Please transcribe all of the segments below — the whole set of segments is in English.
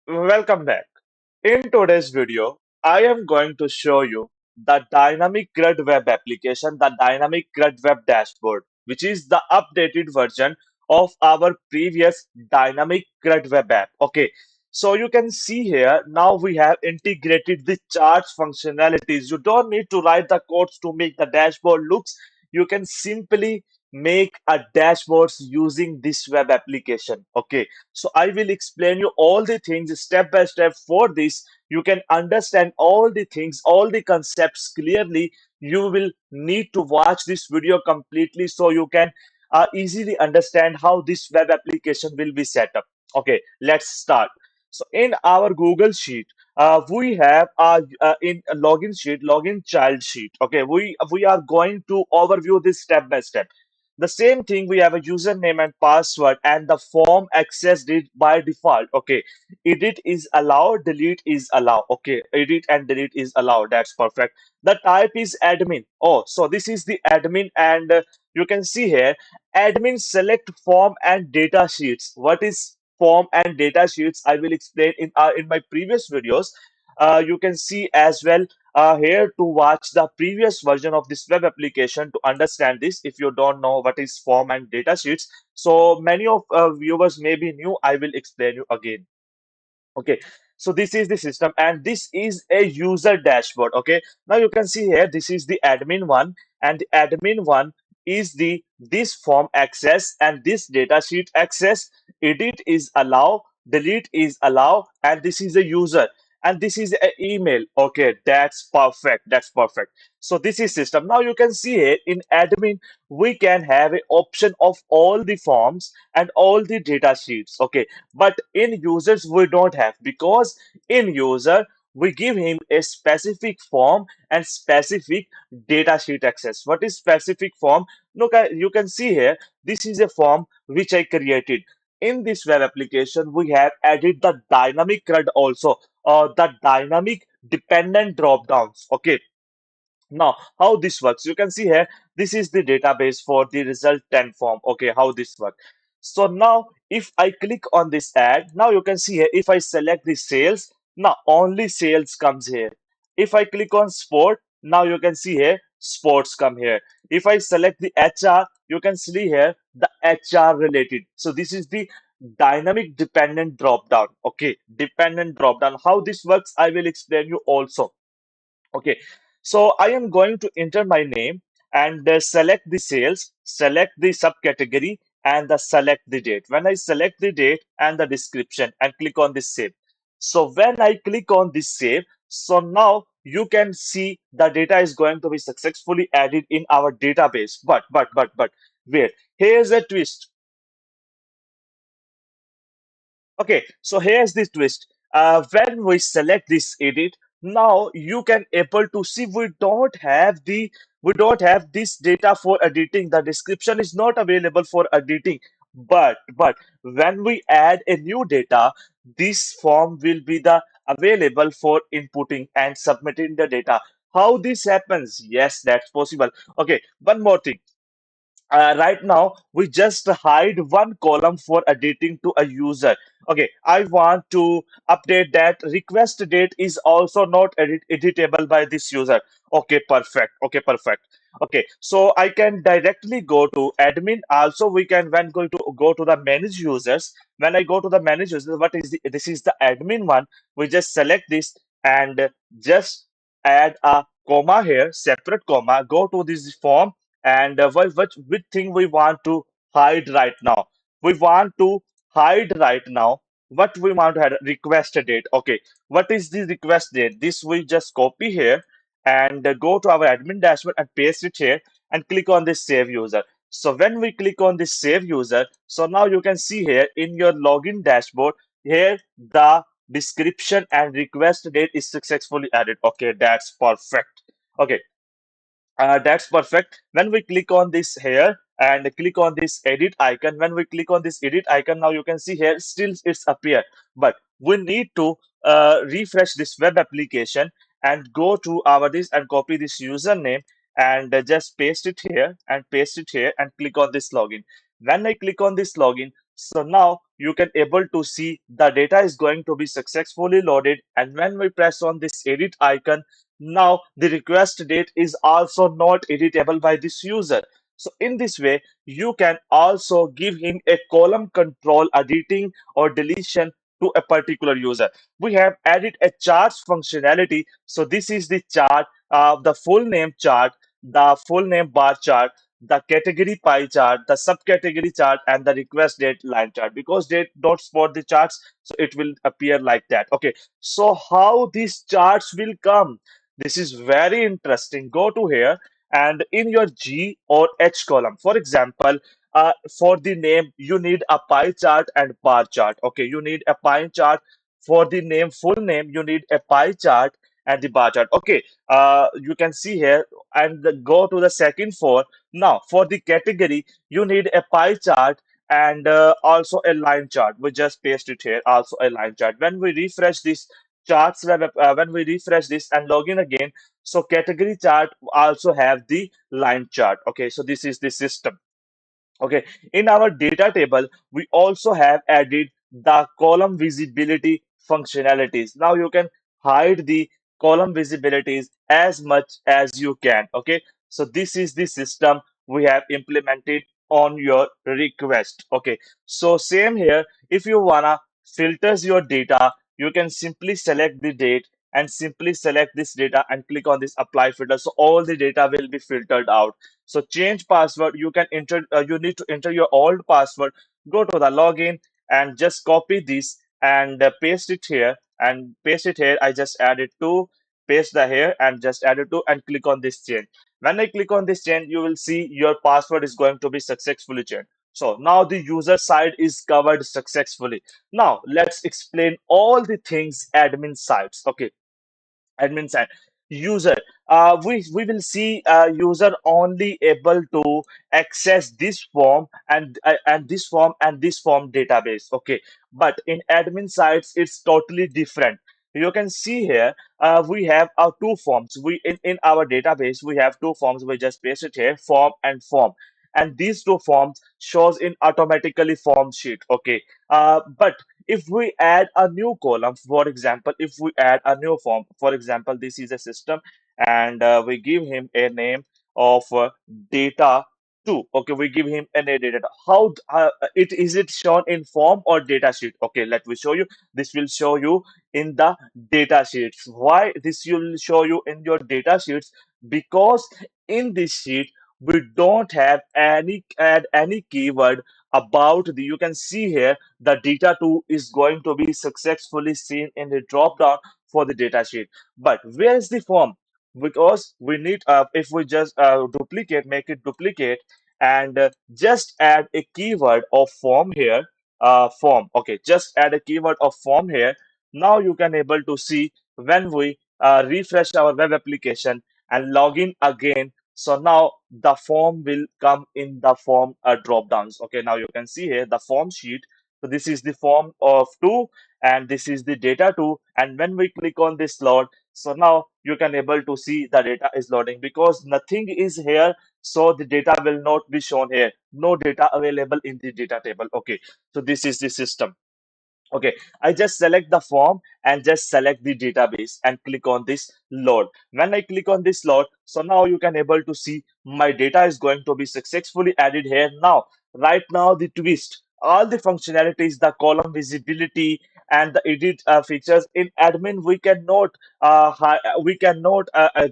Welcome back. In today's video, I am going to show you the dynamic CRUD web application, the dynamic CRUD web dashboard, which is the updated version of our previous dynamic CRUD web app. Okay, so you can see here now we have integrated the charts functionalities. You don't need to write the codes to make the dashboard looks. You can simply make a dashboards using this web application. Okay, so I will explain you all the things step by step. For this, you can understand all the things, all the concepts clearly. You will need to watch this video completely so you can easily understand how this web application will be set up. Okay, let's start. So in our Google Sheet, we have in a login sheet, login child sheet. Okay, we are going to overview this step by step. The same thing, we have a username and password and the form accessed it by default. Okay, edit is allowed, delete is allowed. Okay, edit and delete is allowed. That's perfect. The type is admin. Oh, so this is the admin, and you can see here admin select form and data sheets. What is form and data sheets? I will explain in my previous videos. You can see as well here to watch the previous version of this web application to understand this if you don't know what is form and data sheets. So many of viewers may be new. I will explain you again. Okay, so this is the system and this is a user dashboard. Okay, now you can see here this is the admin one, and the admin one is the this form access and this data sheet access. Edit is allow, delete is allow, and this is a user, and this is an email. Okay, that's perfect, that's perfect. So this is system. Now you can see here in admin we can have an option of all the forms and all the data sheets. Okay, but in users we don't have, because in user we give him a specific form and specific data sheet access. What is specific form? Look, you can see here this is a form which I created. In this web application we have added the dynamic CRUD also, or the dynamic dependent drop downs. Okay, now, how this works, you can see here, this is the database for the result 10 form. Okay, how this works. So now, if I click on this ad, now you can see here, if I select the sales, now only sales comes here. If I click on sport, now you can see here, sports come here. If I select the HR, you can see here, the HR related. So this is the dynamic dependent drop down. Okay, dependent drop down. How this works, I will explain you also. Okay, so I am going to enter my name and select the sales, select the subcategory, and select the date. When I select the date and the description and click on this save. So when I click on this save, so now you can see the data is going to be successfully added in our database. But wait, here's a twist. Okay, so here's the twist. When we select this edit, now you can able to see we don't have this data for editing. The description is not available for editing. But when we add a new data, this form will be the available for inputting and submitting the data. How this happens? Yes, that's possible. Okay, one more thing. Right now we just hide one column for editing to a user. Okay, I want to update that request date is also not editable by this user. Okay, perfect. Okay, perfect. Okay, so I can directly go to admin. Also we can, when going to go to the manage users, when I go to the manage users, what is this is the admin one. We just select this and just add a comma here, separate comma, go to this form, and which thing we want to hide right now. We want to hide right now what we want to hide, request date. Okay, what is the request date? This we just copy here and go to our admin dashboard and paste it here and click on this save user. So when we click on this save user, so now you can see here in your login dashboard, here the description and request date is successfully added. Okay, that's perfect. Okay, that's perfect. When we click on this here and click on this edit icon, when we click on this edit icon, now you can see here still it's appear. But we need to refresh this web application and go to our this and copy this username and just paste it here and paste it here and click on this login. When I click on this login, so now you can able to see the data is going to be successfully loaded. And when we press on this edit icon, now the request date is also not editable by this user. So in this way, you can also give him a column control editing or deletion to a particular user. We have added a charts functionality. So this is the chart, the full name chart, the full name bar chart, the category pie chart, the subcategory chart, and the request date line chart. Because they don't support the charts, so it will appear like that. Okay, so how these charts will come? This is very interesting. Go to here and in your G or H column, for example, for the name, you need a pie chart and bar chart. Okay, you need a pie chart for the name, full name, you need a pie chart and the bar chart. Okay, you can see here and go to the second for. Now, for the category, you need a pie chart and also a line chart. We just paste it here, also a line chart. When we refresh this charts, when we refresh this and log in again, so category chart also have the line chart. Okay, so this is the system. Okay, in our data table, we also have added the column visibility functionalities. Now you can hide the column visibilities as much as you can. Okay, so this is the system we have implemented on your request. Okay, so same here, if you wanna filters your data, you can simply select the date and simply select this data and click on this apply filter. So all the data will be filtered out. So change password, you can enter, you need to enter your old password. Go to the login and just copy this and paste it here and paste it here. I just added to paste the here and just added to and click on this change. When I click on this change, you will see your password is going to be successfully changed. So now the user side is covered successfully. Now let's explain all the things admin sides. Okay, admin side, user, we will see user only able to access this form and this form and this form database. Okay, but in admin sites it's totally different. You can see here, we have our two forms. We in our database we have two forms. We just paste it here, form and form, and these two forms shows in automatically form sheet. Okay, but if we add a new column, for example, if we add a new form, for example, this is a system and we give him a name of data 2. Okay, we give him an data. How it is it shown in form or data sheet? Okay, let me show you. This will show you in the data sheets. Why this will show you in your data sheets? Because in this sheet we don't have any add any keyword about the, you can see here the data 2 is going to be successfully seen in the drop down for the data sheet. But where is the form? Because we need, if we just duplicate, make it duplicate and just add a keyword of form here, form. Okay, just add a keyword of form here. Now you can able to see when we refresh our web application and log in again. So now the form will come in the form drop downs. Okay, now you can see here the form sheet. So this is the form of 2 and this is the data 2. And when we click on this load, so now you can able to see the data is loading because nothing is here. So the data will not be shown here. No data available in the data table. Okay, so this is the system. Okay, I just select the form and just select the database and click on this load. When I click on this load, so now you can able to see my data is going to be successfully added here. Now, right now the twist, all the functionalities, the column visibility and the edit features in admin, we cannot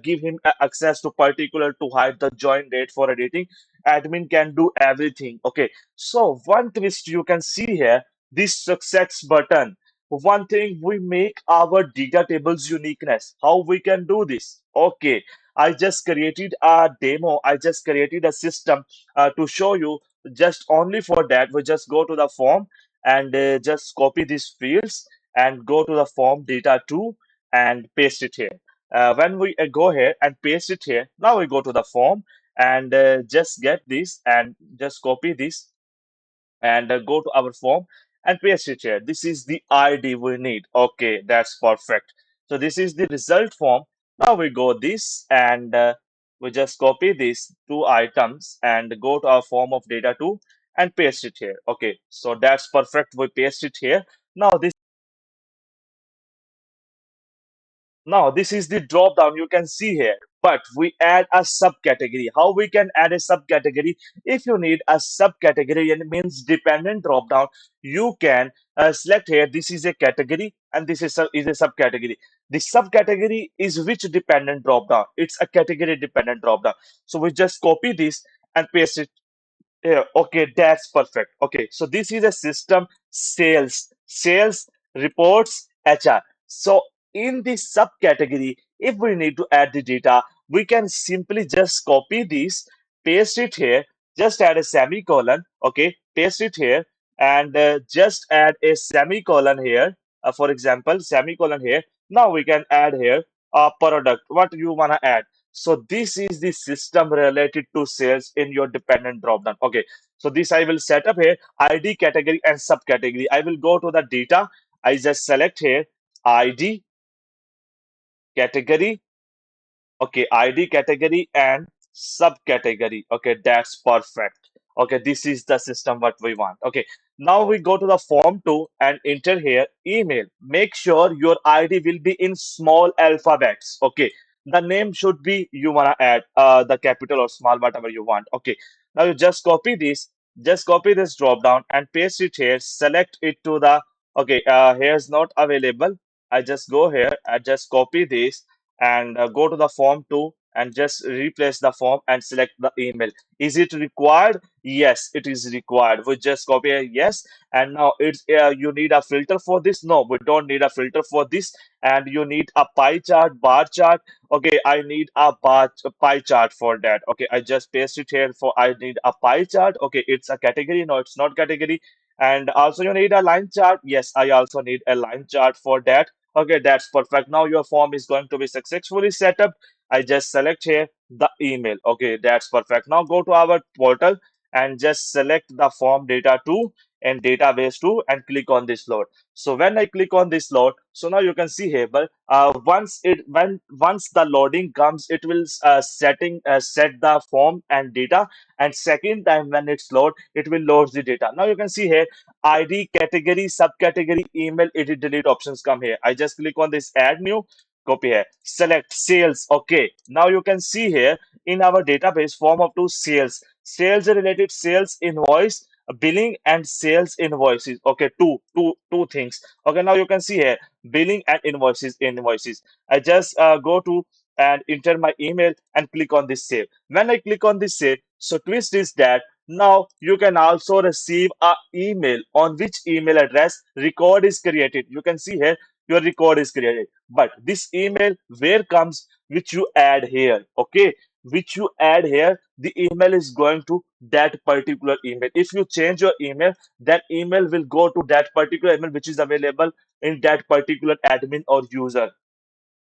give him access to particular to hide the join date for editing. Admin can do everything. Okay, so one twist you can see here, this success button. One thing, we make our data tables uniqueness. How we can do this? Okay, I just created a demo. I just created a system to show you. Just only for that, we just go to the form and just copy these fields and go to the form data 2 and paste it here. When we go here and paste it here, now we go to the form and just get this and just copy this and go to our form and paste it here. This is the ID we need. Okay, that's perfect. So this is the result form. Now we go this and we just copy these two items and go to our form of data 2 and paste it here. Okay, so that's perfect. We paste it here. Now this is the drop down you can see here, but we add a subcategory. How we can add a subcategory? If you need a subcategory, and it means dependent drop down, you can select here. This is a category, and this is a subcategory. The subcategory is which dependent drop down? It's a category dependent drop down. So we just copy this and paste it. Yeah, okay, that's perfect. Okay, so this is a system sales reports HR. So in this subcategory, if we need to add the data, we can simply just copy this, paste it here, just add a semicolon, okay, paste it here, and just add a semicolon here. For example, semicolon here. Now we can add here a product. What you wanna add? So this is the system related to sales in your dependent dropdown. Okay, so this I will set up here, ID, category, and subcategory. I will go to the data. I just select here ID, category, okay, ID, category, and subcategory. Okay, that's perfect. Okay, this is the system what we want. Okay, now we go to the form 2 and enter here email. Make sure your ID will be in small alphabets. Okay, the name should be, you wanna add the capital or small, whatever you want. Okay, now you just copy this drop down and paste it here. Select it to the, okay, here's not available. I just go here. I just copy this and go to the form 2 and just replace the form and select the email. Is it required? Yes, it is required. We just copy a yes, and now it's you need a filter for this. No, we don't need a filter for this. And you need a pie chart, bar chart. Okay, I need a pie chart for that. Okay, I just paste it here. For I need a pie chart. Okay, it's a category. No, it's not category. And also you need a line chart. Yes, I also need a line chart for that. Okay, that's perfect. Now your form is going to be successfully set up. I just select here the email. Okay, that's perfect. Now go to our portal and just select the form data 2 and database 2 and click on this load. So when I click on this load, so now you can see here, but once the loading comes, it will set the form and data, and second time when it's load, it will load the data. Now you can see here ID, category, subcategory, email, edit, delete options come here. I just click on this add new, copy here, select sales. Okay, now you can see here in our database form of two sales related sales invoice, billing, and sales invoices. Okay, two things. Okay, now you can see here billing and invoices. I just go to and enter my email and click on this save. When I click on this save, so twist is that now you can also receive a email on which email address record is created. You can see here your record is created, but this email where comes, which you add here. Okay, which you add here, the email is going to that particular email. If you change your email, that email will go to that particular email which is available in that particular admin or user.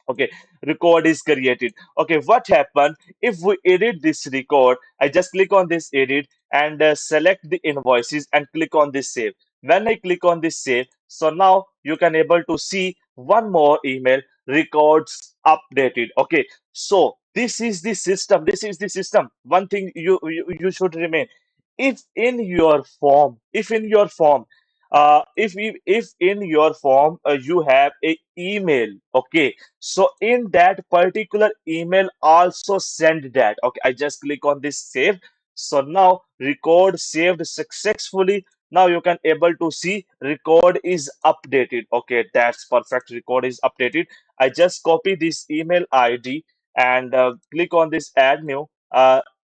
Okay, record is created. Okay, what happened if we edit this record? I just click on this edit and select the invoices and click on this save. When I click on this save, so now you can able to see one more email, records updated. Okay, so this is the system. One thing you should remain, if in your form, if in your form you have a email. Okay, so in that particular email also send that. Okay, I just click on this save. So now record saved successfully. Now you can able to see record is updated. Okay, that's perfect. Record is updated. I just copy this email ID and click on this add new.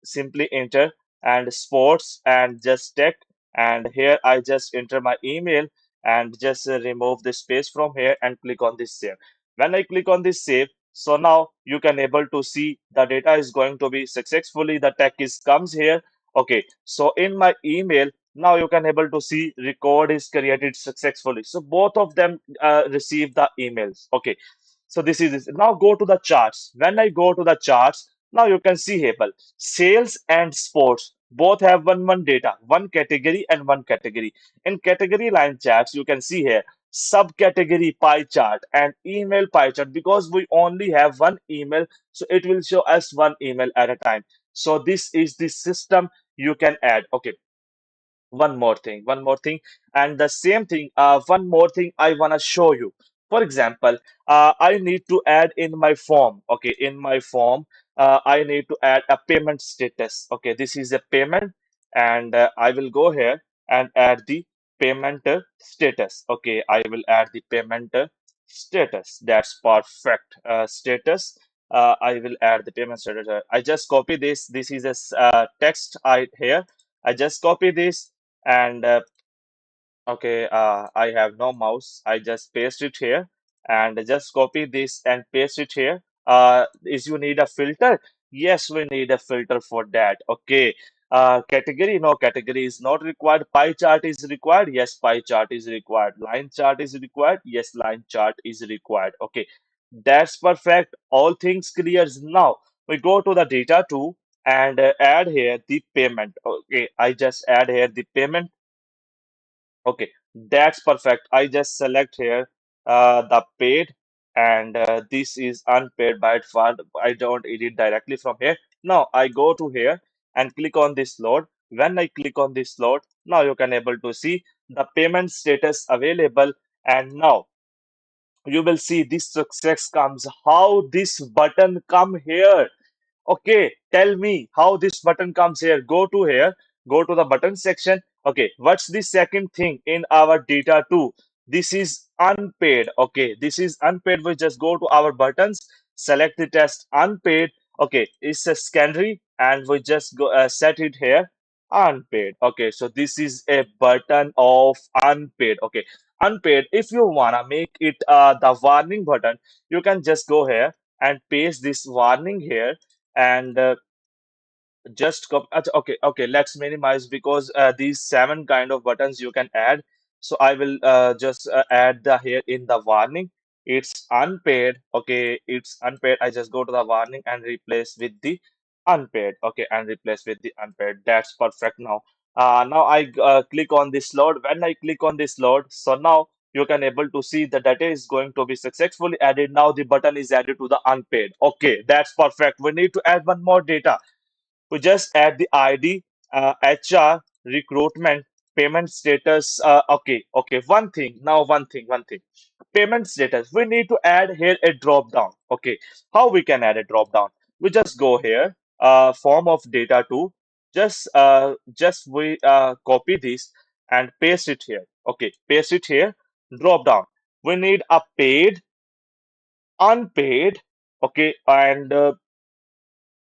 Simply enter and sports and just text, and here I just enter my email and just remove the space from here and click on this save. When I click on this save, so now you can able to see the data is going to be successfully, the tag is comes here. Okay, so in my email, now you can able to see record is created successfully. So both of them receive the emails. Okay, so this is this. Now go to the charts. When I go to the charts, now you can see here, well, sales and sports both have one data, one category and one category. In category line charts, you can see here subcategory pie chart and email pie chart. Because we only have one email, so it will show us one email at a time. So this is the system you can add. Okay, one more thing, and the same thing, one more thing I want to show you. For example, I need to add in my form. Okay, in my form, I need to add a payment status. Okay, this is a payment, and I will go here and add the payment status. Okay, I will add the payment status. That's perfect. Status. I will add the payment status. I just copy this. This is a text I here. I just copy this and okay, I have no mouse. I just paste it here and just copy this and paste it here. Is you need a filter? Yes, we need a filter for that. Okay. Category, no, category is not required. Pie chart is required. Yes, pie chart is required. Line chart is required. Yes, line chart is required. Okay, that's perfect. All things clear. Now we go to the data too and add here the payment. Okay, I just add here the payment. Okay, that's perfect. I just select here the paid, and this is unpaid by default. I don't edit directly from here. Now I go to here and click on this load. When I click on this load, now you can able to see the payment status available. And now you will see this success comes. How this button come here? Okay, tell me how this button comes here. Go to here, go to the button section. Okay, what's the second thing in our data too? This is unpaid. Okay, this is unpaid. We just go to our buttons, select the test unpaid. Okay, it's a secondary, and we just go set it here unpaid. Okay, so this is a button of unpaid. Okay, unpaid. If you wanna make it the warning button, you can just go here and paste this warning here and just okay, let's minimize because these seven kind of buttons you can add. So I will just add the here in the warning. It's unpaid. Okay, it's unpaid. I just go to the warning and replace with the unpaid. Okay, and replace with the unpaid. That's perfect. Now now I click on this load. When I click on this load, so now you can able to see the data is going to be successfully added. Now the button is added to the unpaid. Okay, that's perfect. We need to add one more data. We just add the ID, HR, recruitment, payment status. Okay. One thing. Payment status. We need to add here a drop down. Okay, how we can add a drop down? We just go here, form of data to just we copy this and paste it here. Okay, paste it here. Drop down. We need a paid, unpaid. Okay, and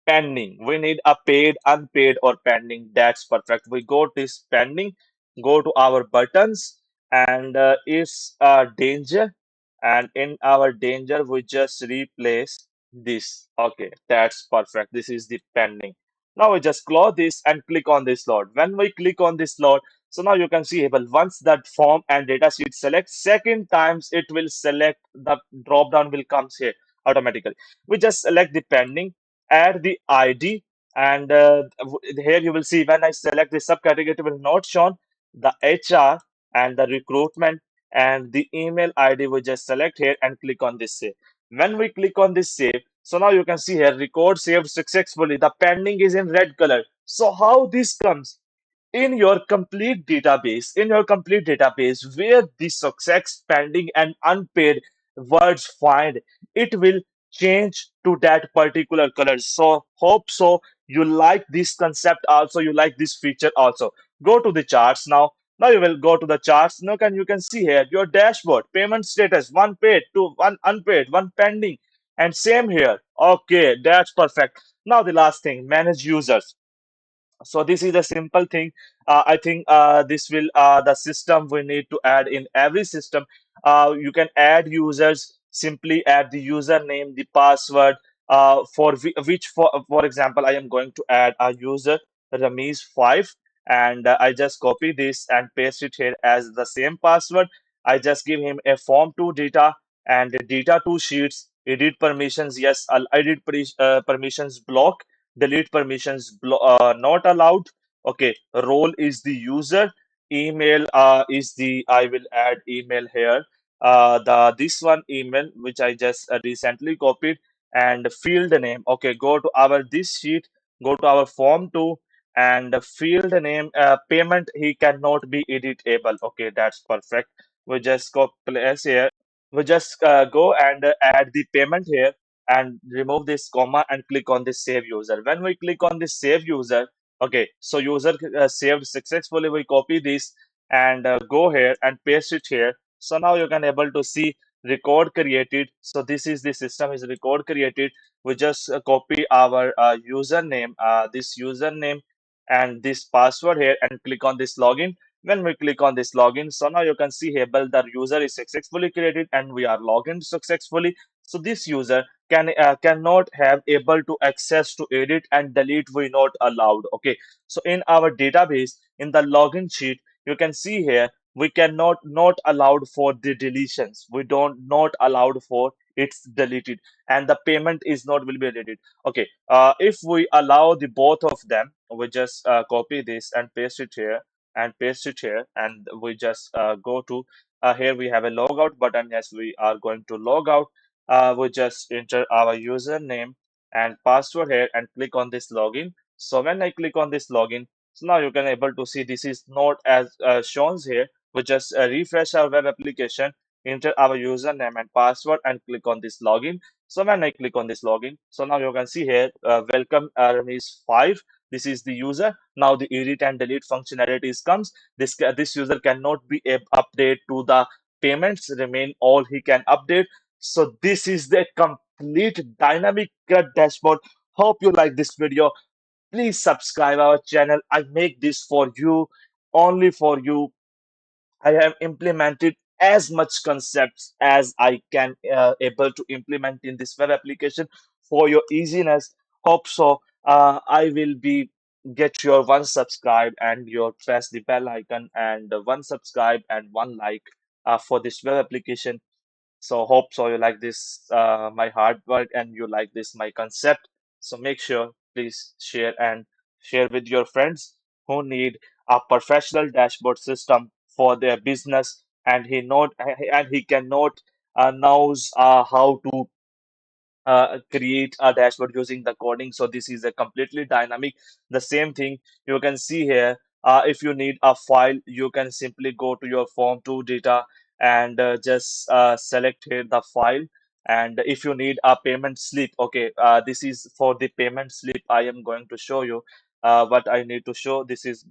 pending. We need a paid, unpaid, or pending. That's perfect. We go to this pending, go to our buttons, and it's danger. And in our danger, we just replace this. Okay, that's perfect. This is the pending. Now we just close this and click on this slot. When we click on this slot, so now you can see, well, once that form and data sheet select, second times it will select the drop down will comes here automatically. We just select the pending, add the ID, and here you will see when I select the subcategory, it will not shown the HR and the recruitment and the email ID. We just select here and click on this save. When we click on this save, so now you can see here record saved successfully. The pending is in red color. So how this comes? In your complete database where the success pending and unpaid words find, it will change to that particular color. So hope so you like this concept also, you like this feature also. Go to the charts now. Now you will go to the charts. Now you can see here your dashboard, payment status, one paid, two, one unpaid, one pending, and same here. Okay, that's perfect. Now the last thing, manage users. So this is a simple thing. I think this will the system we need to add in every system. You can add users, simply add the username, the password, which for example I am going to add a user Ramesh 5, and I just copy this and paste it here as the same password. I just give him a form to data and the data to sheets, edit permissions. Yes, I'll edit permissions block, delete permissions not allowed. Okay, role is the user, email is the, I will add email here, the this one email which I just recently copied, and field name. Okay, go to our this sheet, go to our form 2, and the field name payment he cannot be editable. Okay, that's perfect. We just go place here. We just go and add the payment here and remove this comma and click on this save user. When we click on this save user, okay, so user saved successfully. We copy this and go here and paste it here. So now you can able to see record created. So this is the system is record created. We just copy our username, this username and this password here and click on this login. When we click on this login, so now you can see here, well, the user is successfully created and we are logged in successfully. So this user cannot have able to access to edit and delete, we not allowed. Okay, so in our database in the login sheet you can see here we cannot not allowed for the deletions, we don't not allowed for it's deleted, and the payment is not will be deleted. Okay, if we allow the both of them, we just copy this and paste it here and paste it here, and we just go to here we have a logout button. Yes, we are going to log out. We just enter our username and password here and click on this login. So when I click on this login, so now you can able to see this is not as shown here. We just refresh our web application, enter our username and password and click on this login. So when I click on this login, so now you can see here, welcome is 5. This is the user. Now the edit and delete functionalities comes. This user cannot be update to the payments. Remain all he can update. So this is the complete dynamic CRUD dashboard. Hope you like this video. Please subscribe our channel. I make this for you, only for you. I have implemented as much concepts as I can able to implement in this web application for your easiness. Hope so. I will be get your one subscribe and your press the bell icon and one subscribe and one like for this web application. So hope so you like this my hard work and you like this my concept. So make sure please share and share with your friends who need a professional dashboard system for their business, and he cannot knows how to create a dashboard using the coding. So this is a completely dynamic. The same thing you can see here. If you need a file, you can simply go to your form 2 data and just select here the file. And if you need a payment slip, okay, this is for the payment slip. I am going to show you what I need to show. This is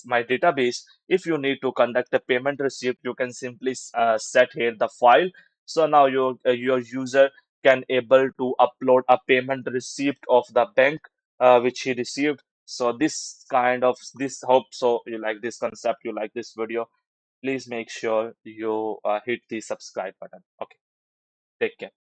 my database. If you need to conduct a payment receipt, you can simply set here the file. So now your user can able to upload a payment receipt of the bank which he received. So this kind of this hope so you like this concept, you like this video. Please make sure you hit the subscribe button. Okay, take care.